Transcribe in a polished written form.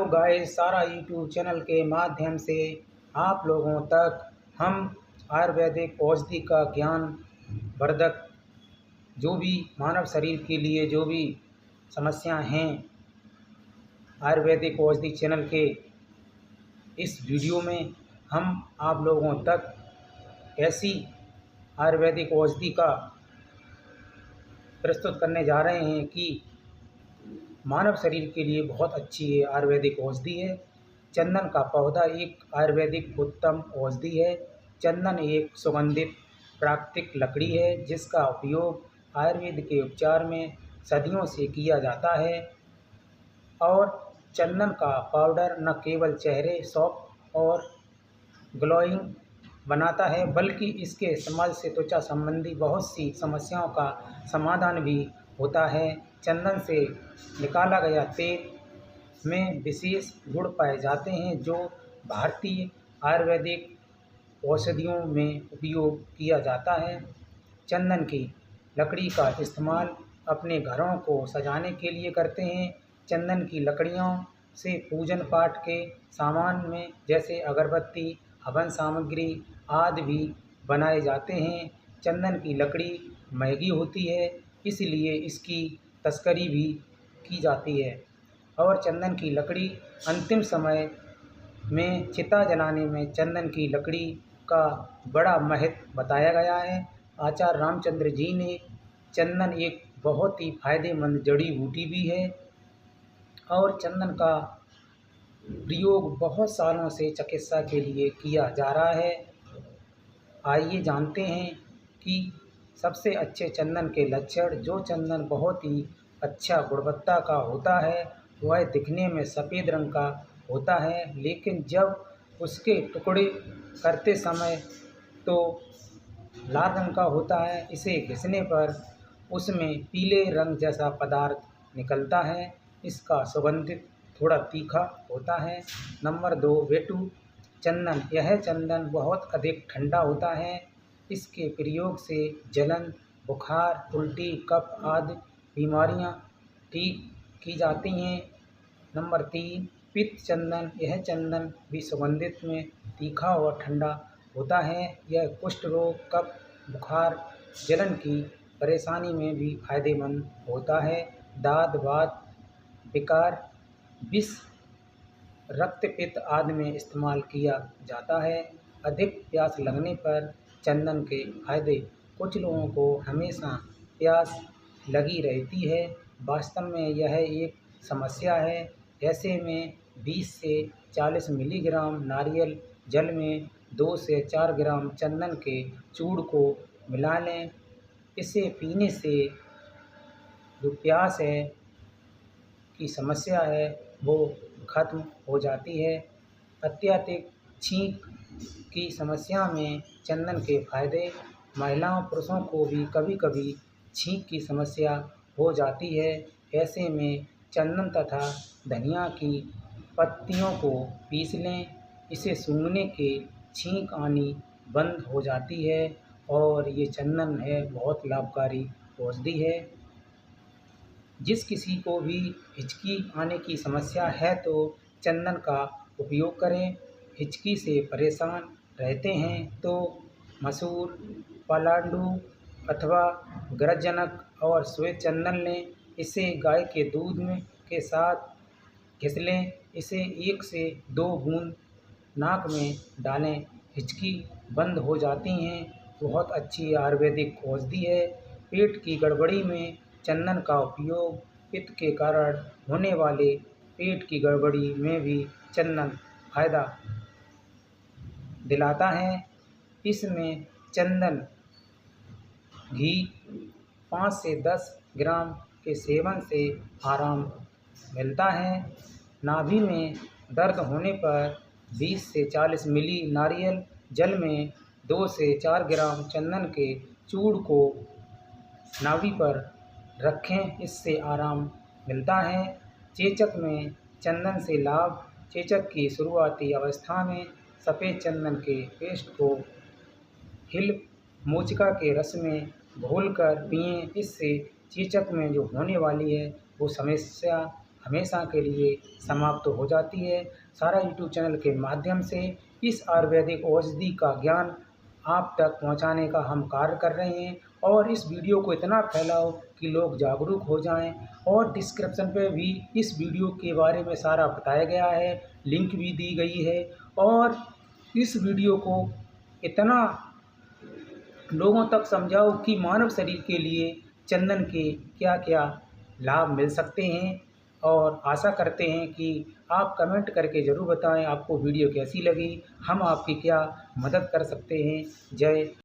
Guys, सारा YouTube channel के माध्यम से आप लोगों तक हम आयुर्वेदिक औषधि का ज्ञान वर्धक जो भी मानव शरीर के लिए जो भी समस्याएं हैं, आयुर्वेदिक औषधि चैनल के इस वीडियो में हम आप लोगों तक ऐसी आयुर्वेदिक औषधि का प्रस्तुत करने जा रहे हैं कि मानव शरीर के लिए बहुत अच्छी है। आयुर्वेदिक औषधि है। चंदन का पौधा एक आयुर्वेदिक उत्तम औषधि है। चंदन एक सुगंधित प्राकृतिक लकड़ी है जिसका उपयोग आयुर्वेद के उपचार में सदियों से किया जाता है। और चंदन का पाउडर न केवल चेहरे सॉफ्ट और ग्लोइंग बनाता है, बल्कि इसके इस्तेमाल से त्वचा संबंधी बहुत सी समस्याओं का समाधान भी होता है। चंदन से निकाला गया तेल में विशेष गुण पाए जाते हैं जो भारतीय आयुर्वेदिक औषधियों में उपयोग किया जाता है। चंदन की लकड़ी का इस्तेमाल अपने घरों को सजाने के लिए करते हैं। चंदन की लकड़ियों से पूजन पाठ के सामान में जैसे अगरबत्ती, हवन सामग्री आदि भी बनाए जाते हैं। चंदन की लकड़ी महंगी होती है, इसलिए इसकी तस्करी भी की जाती है। और चंदन की लकड़ी अंतिम समय में चिता जलाने में चंदन की लकड़ी का बड़ा महत्व बताया गया है। आचार्य रामचंद्र जी ने चंदन एक बहुत ही फायदेमंद जड़ी बूटी भी है और चंदन का प्रयोग बहुत सालों से चिकित्सा के लिए किया जा रहा है। आइए जानते हैं कि सबसे अच्छे चंदन के लक्षण। जो चंदन बहुत ही अच्छा गुणवत्ता का होता है वह दिखने में सफ़ेद रंग का होता है, लेकिन जब उसके टुकड़े करते समय तो लाल रंग का होता है। इसे घिसने पर उसमें पीले रंग जैसा पदार्थ निकलता है। इसका सुगंधित थोड़ा तीखा होता है। नंबर 2, वेटू चंदन। यह चंदन बहुत अधिक ठंडा होता है। इसके प्रयोग से जलन, बुखार, उल्टी, कफ आदि बीमारियां ठीक की जाती हैं। नंबर 3, पित्त चंदन। यह चंदन भी सुगंधित में तीखा और ठंडा होता है। यह कुष्ठ रोग, कफ, बुखार, जलन की परेशानी में भी फायदेमंद होता है। दाद, वात, विकार, विष, रक्तपित्त आदि में इस्तेमाल किया जाता है। अधिक प्यास लगने पर चंदन के फायदे। कुछ लोगों को हमेशा प्यास लगी रहती है। वास्तव में यह एक समस्या है। ऐसे में 20 से 40 मिलीग्राम नारियल जल में 2 से 4 ग्राम चंदन के चूर्ण को मिला लें। इसे पीने से जो प्यास है की समस्या है वो खत्म हो जाती है। अत्यधिक छींक की समस्या में चंदन के फायदे। महिलाओं पुरुषों को भी कभी कभी छींक की समस्या हो जाती है। ऐसे में चंदन तथा धनिया की पत्तियों को पीस लें। इसे सूंघने के छींक आनी बंद हो जाती है और ये चंदन है बहुत लाभकारी औषधि है। जिस किसी को भी हिचकी आने की समस्या है तो चंदन का उपयोग करें। हिचकी से परेशान रहते हैं तो मसूर, पलांडू अथवा गरजनक और श्वेत चंदन लें। इसे गाय के दूध में के साथ घिस लें। इसे 1 से 2 बूंद नाक में डालें, हिचकी बंद हो जाती हैं। बहुत अच्छी आयुर्वेदिक औषधि है। पेट की गड़बड़ी में चंदन का उपयोग। पित्त के कारण होने वाले पेट की गड़बड़ी में भी चंदन फायदा दिलाता है। इसमें चंदन घी 5 से 10 ग्राम के सेवन से आराम मिलता है। नाभि में दर्द होने पर 20 से 40 मिली नारियल जल में 2 से 4 ग्राम चंदन के चूर्ण को नाभि पर रखें, इससे आराम मिलता है। चेचक में चंदन से लाभ। चेचक की शुरुआती अवस्था में सफ़ेद चंदन के पेस्ट को हिल मोचिका के रस में घोलकर पिएं। इससे चेचक में जो होने वाली है वो समस्या हमेशा के लिए समाप्त हो जाती है। सारा यूट्यूब चैनल के माध्यम से इस आयुर्वेदिक औषधि का ज्ञान आप तक पहुंचाने का हम कार्य कर रहे हैं और इस वीडियो को इतना फैलाओ कि लोग जागरूक हो जाएं। और डिस्क्रिप्शन पे भी इस वीडियो के बारे में सारा बताया गया है, लिंक भी दी गई है। और इस वीडियो को इतना लोगों तक समझाओ कि मानव शरीर के लिए चंदन के क्या क्या लाभ मिल सकते हैं। और आशा करते हैं कि आप कमेंट करके ज़रूर बताएं आपको वीडियो कैसी लगी, हम आपकी क्या मदद कर सकते हैं। जय